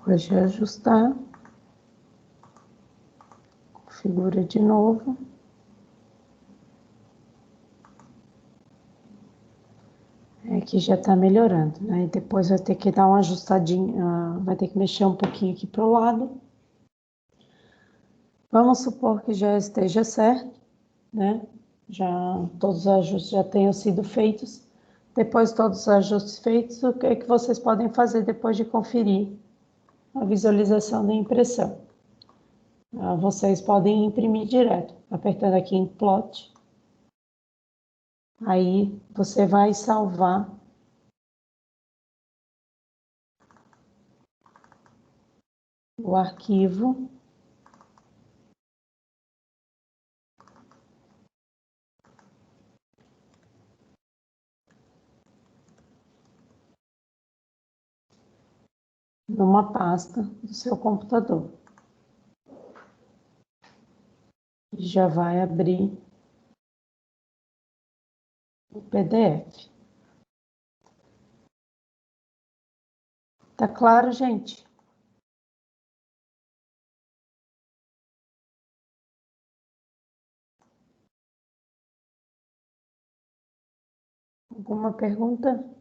Depois de ajustar, configura de novo. Aqui já está melhorando, né? E depois vai ter que dar uma ajustadinha, vai ter que mexer um pouquinho aqui para o lado. Vamos supor que já esteja certo, né? Já todos os ajustes já tenham sido feitos. Depois de todos os ajustes feitos, o que é que vocês podem fazer depois de conferir a visualização da impressão? Vocês podem imprimir direto, apertando aqui em Plot. Aí você vai salvar o arquivo numa pasta do seu computador. E já vai abrir o PDF. Tá claro, gente? Alguma pergunta?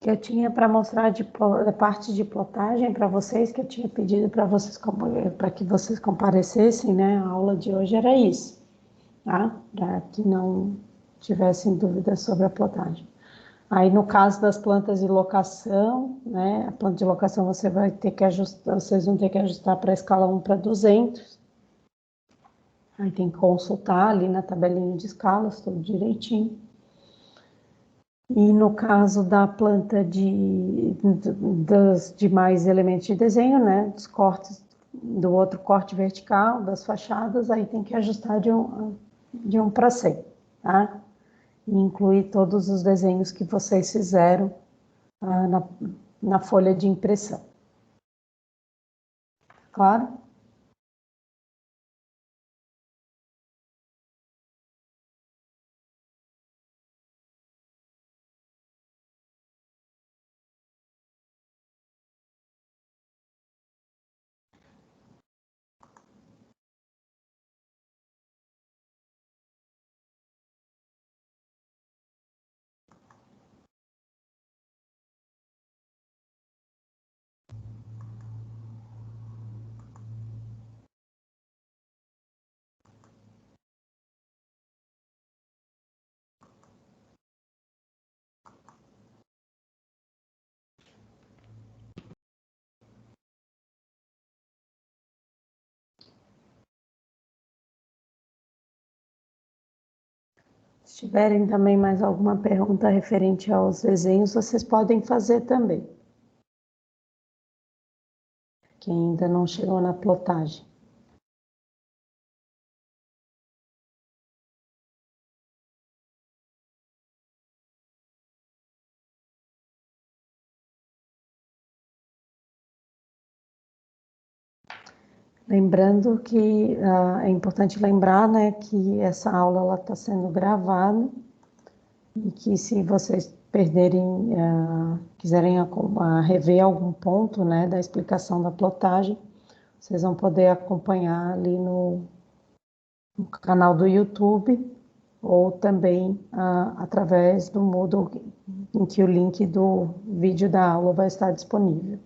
que eu tinha para mostrar da parte de plotagem para vocês, que eu tinha pedido para vocês para que vocês comparecessem, né? A aula de hoje era isso, tá? Para que não tivessem dúvidas sobre a plotagem. Aí, no caso das plantas de locação, né? A planta de locação você vai ter que ajustar, vocês vão ter que ajustar para a escala 1 para 200. Aí tem que consultar ali na tabelinha de escalas, tudo direitinho. E no caso da planta de mais elementos de desenho, né? Dos cortes, do outro corte vertical, das fachadas, aí tem que ajustar de 1 para 100, tá? E incluir todos os desenhos que vocês fizeram na folha de impressão. Claro? Se tiverem também mais alguma pergunta referente aos desenhos, vocês podem fazer também. Quem ainda não chegou na plotagem. Lembrando que é importante lembrar, né, que essa aula está sendo gravada e que se vocês perderem, quiserem rever algum ponto, né, da explicação da plotagem, vocês vão poder acompanhar ali no canal do YouTube ou também através do Moodle, em que o link do vídeo da aula vai estar disponível.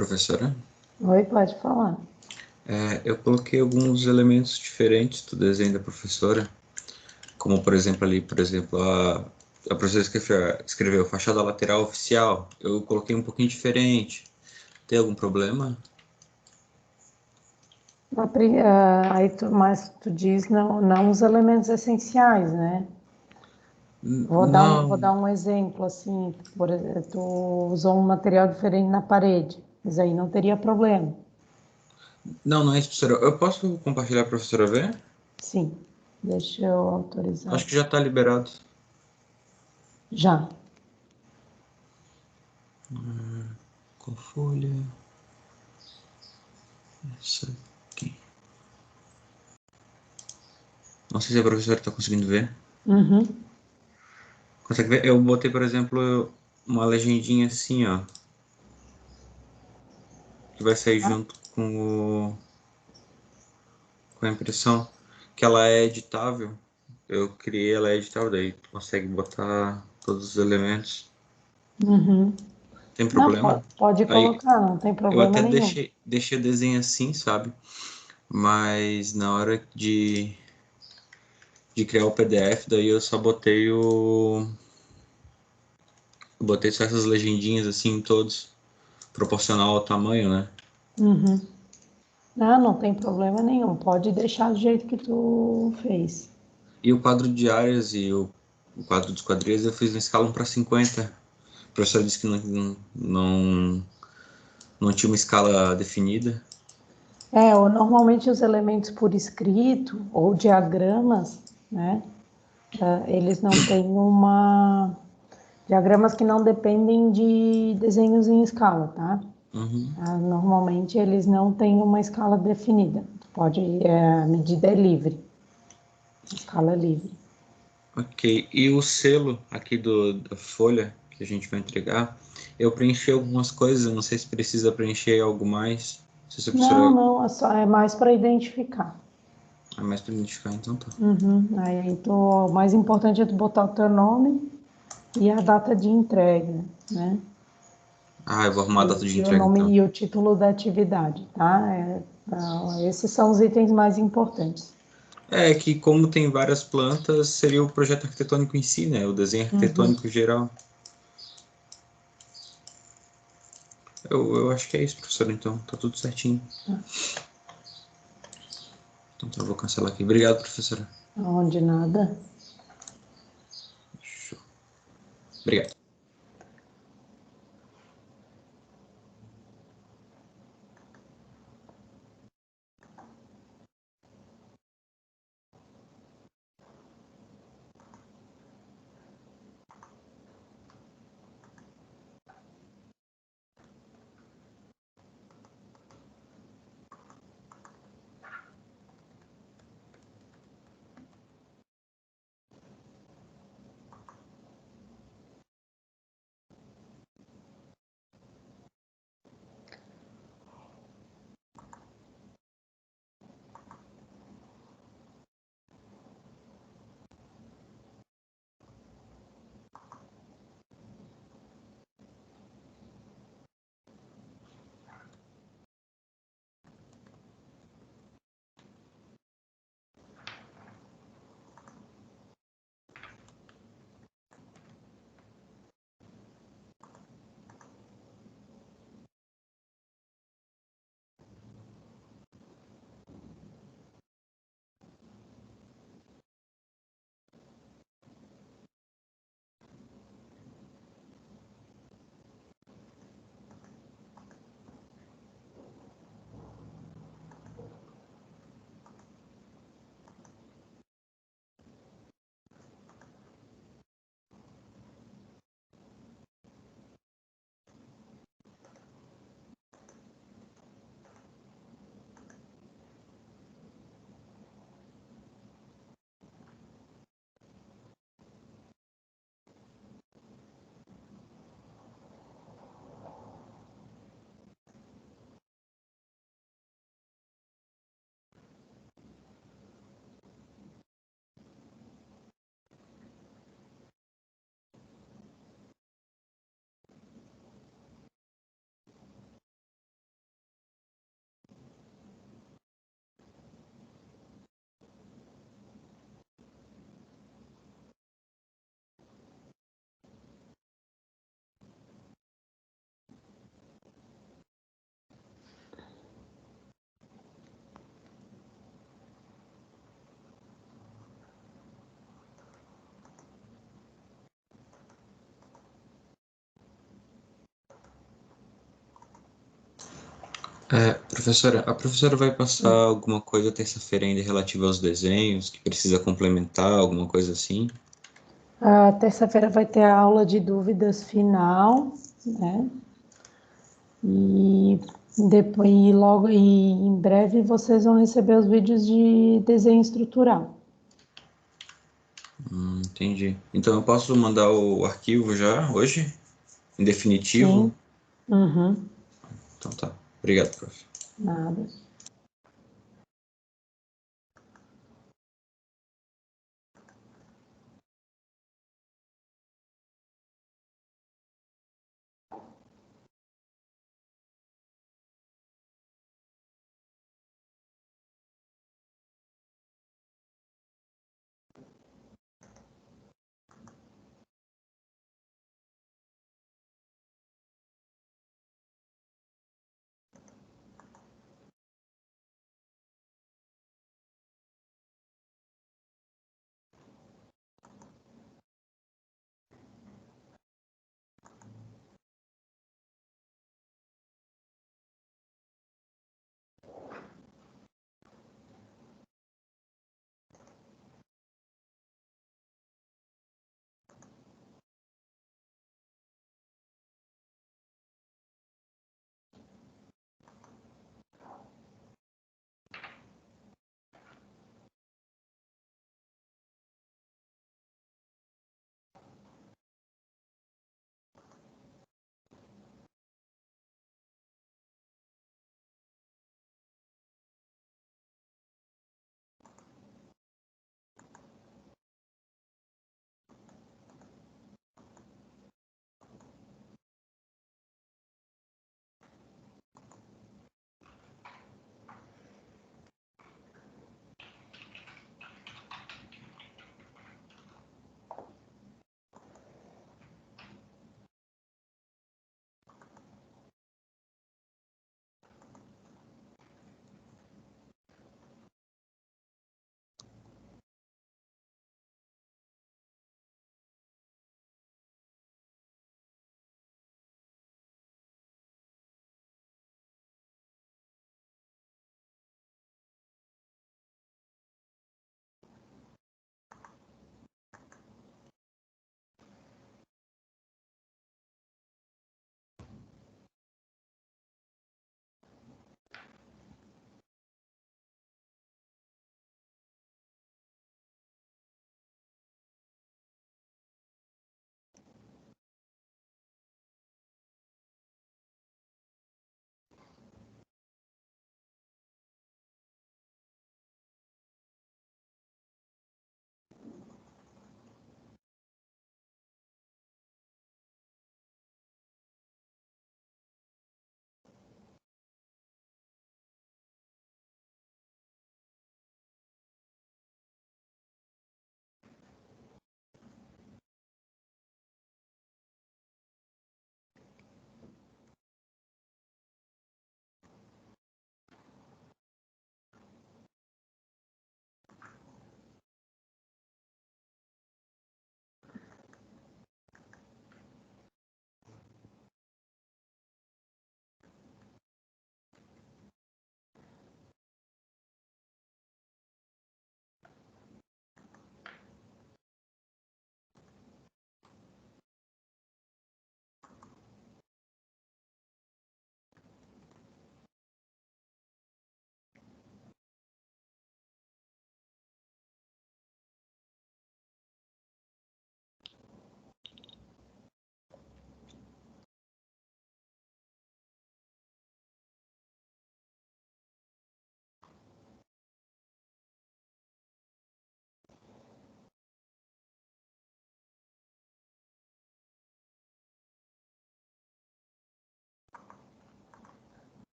Professora, Oi, pode falar. eu coloquei alguns elementos diferentes do desenho da professora, como por exemplo a professora escreveu fachada lateral oficial, eu coloquei um pouquinho diferente. Tem algum problema? Mas tu diz não os elementos essenciais, né? Vou Não, dar um exemplo, assim, por exemplo, tu usou um material diferente na parede, mas aí não teria problema. não é isso, professora. Eu posso compartilhar para a professora ver? Sim, deixa eu autorizar Acho que aqui. já está liberado. Já. Qual folha? Essa aqui. Não sei se a professora está conseguindo ver. Uhum. Consegue ver? Eu botei, por exemplo, uma legendinha assim, ó, que vai sair Ah, junto com a impressão, que ela é editável. Eu criei ela é editável, daí tu consegue botar todos os elementos. uhum. Tem Não, problema? pode Aí colocar, não tem eu problema até nenhum. deixei o desenho assim, sabe? Mas na hora de criar o PDF, daí eu só botei eu botei só essas legendinhas assim, todos, proporcional ao tamanho, né? Uhum. Ah, não tem problema nenhum. Pode deixar do jeito que tu fez. E o quadro de áreas e o quadro dos quadrilhas eu fiz na escala 1:50. O professor disse que não tinha uma escala definida. Ou normalmente os elementos por escrito ou diagramas, né? Eles não têm uma. Diagramas que não dependem de desenhos em escala, tá? Uhum. Normalmente eles não têm uma escala definida. A medida é livre, a escala é livre. Ok. E o selo aqui da folha que a gente vai entregar, eu preenchi algumas coisas, eu não sei se precisa preencher algo mais. Se a Não, professora não, é mais para identificar. é mais para identificar, então tá. Uhum. O mais importante é tu botar o teu nome e a data de entrega, né? Ah, eu vou arrumar a data de E o entrega nome então. e o título da atividade, tá? Esses são os itens mais importantes. É que como tem várias plantas, seria o projeto arquitetônico em si, né? O desenho Uhum. arquitetônico geral. Eu acho que é isso, professor, então. Tá tudo certinho. Então tá, eu vou cancelar aqui. Obrigado, professora. Onde nada. Show. Obrigado. Professora, a professora vai passar alguma coisa terça-feira ainda relativa aos desenhos, que precisa complementar, alguma coisa assim? A terça-feira vai ter a aula de dúvidas final, né? E depois, logo e em breve, vocês vão receber os vídeos de desenho estrutural. Entendi. Então eu posso mandar o arquivo já hoje? Em definitivo? Sim. Uhum. Então tá. Obrigado, prof. Nada.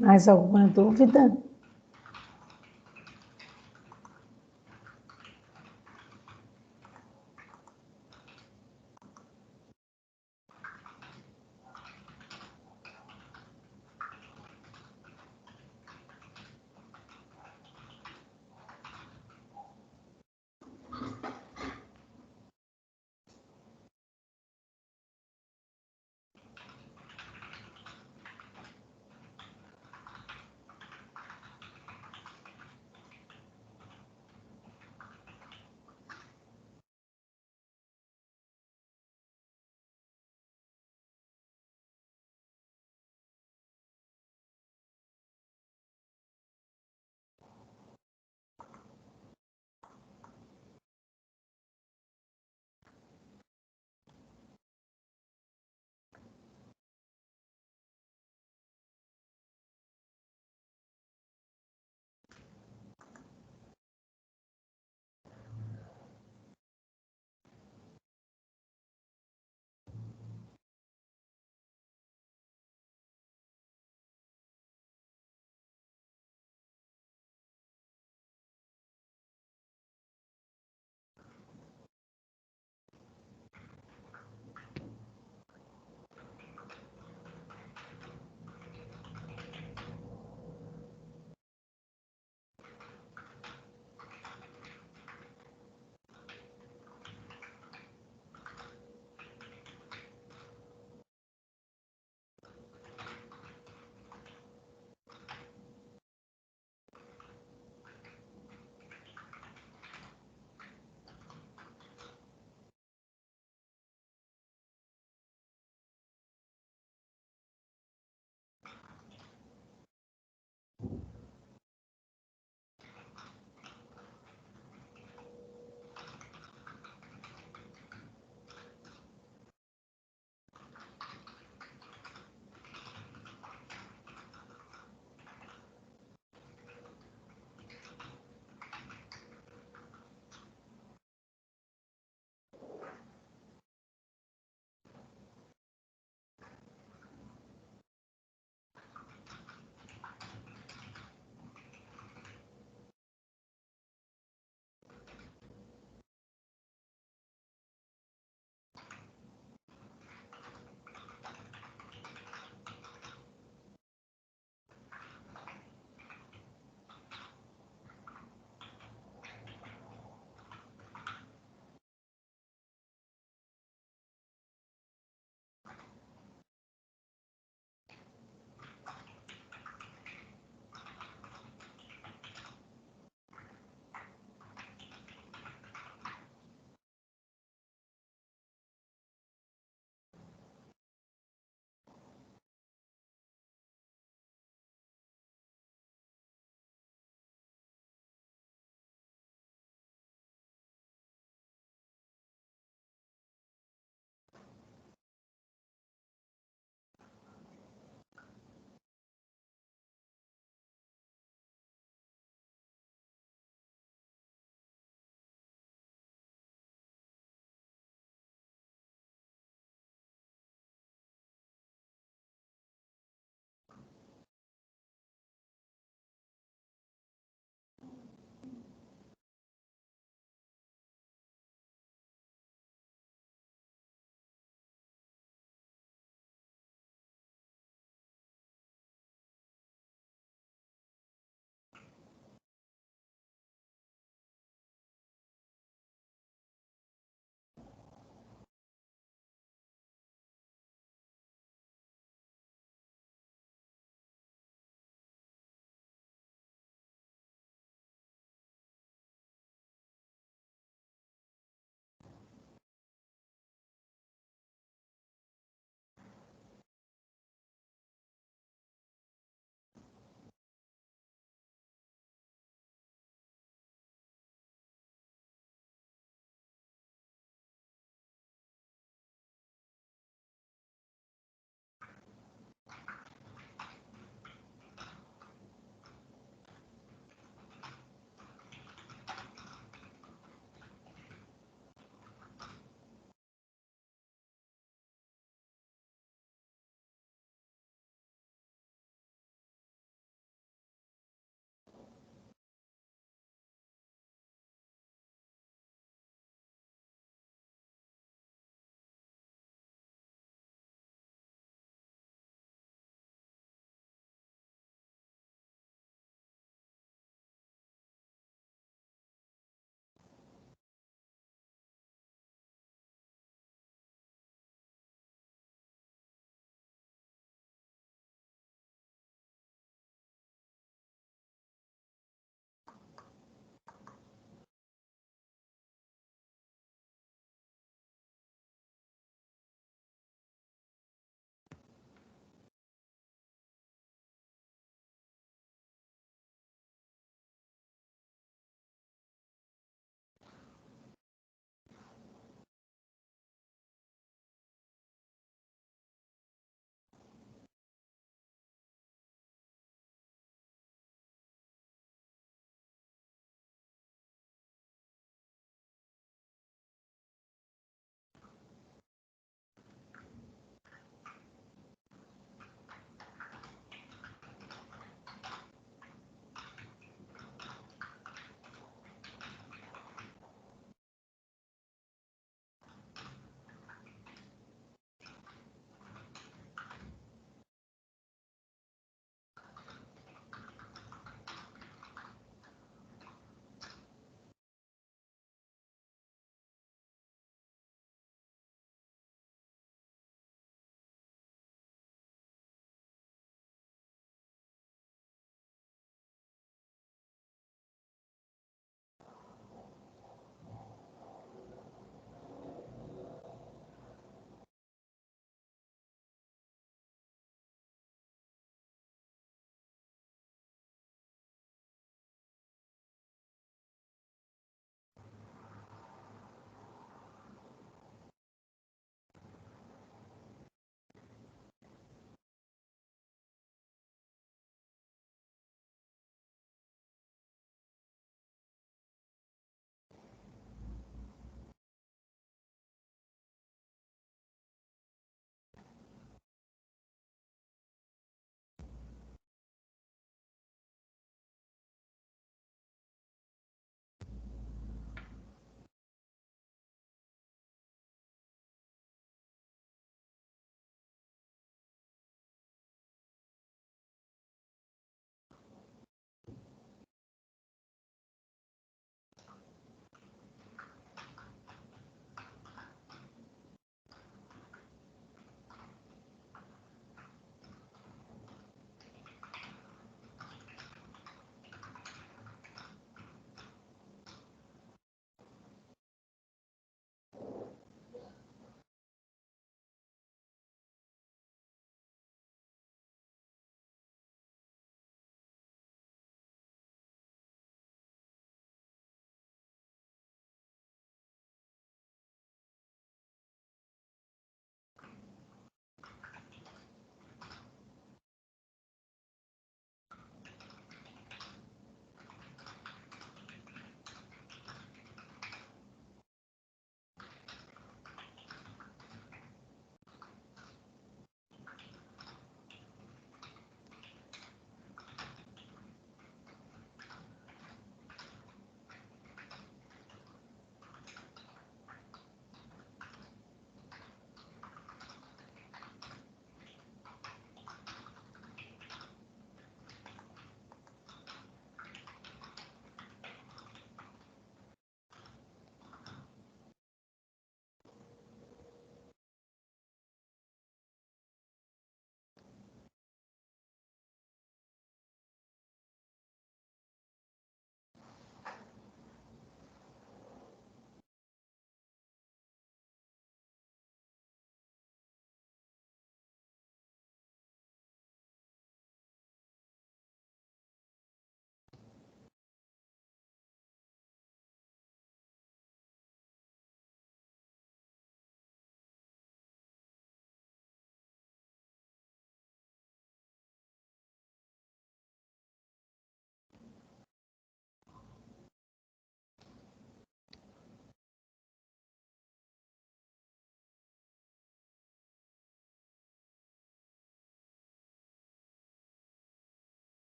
Mais alguma dúvida?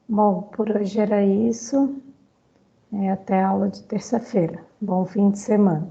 Bom, por hoje era isso. Até a aula de terça-feira. Bom fim de semana.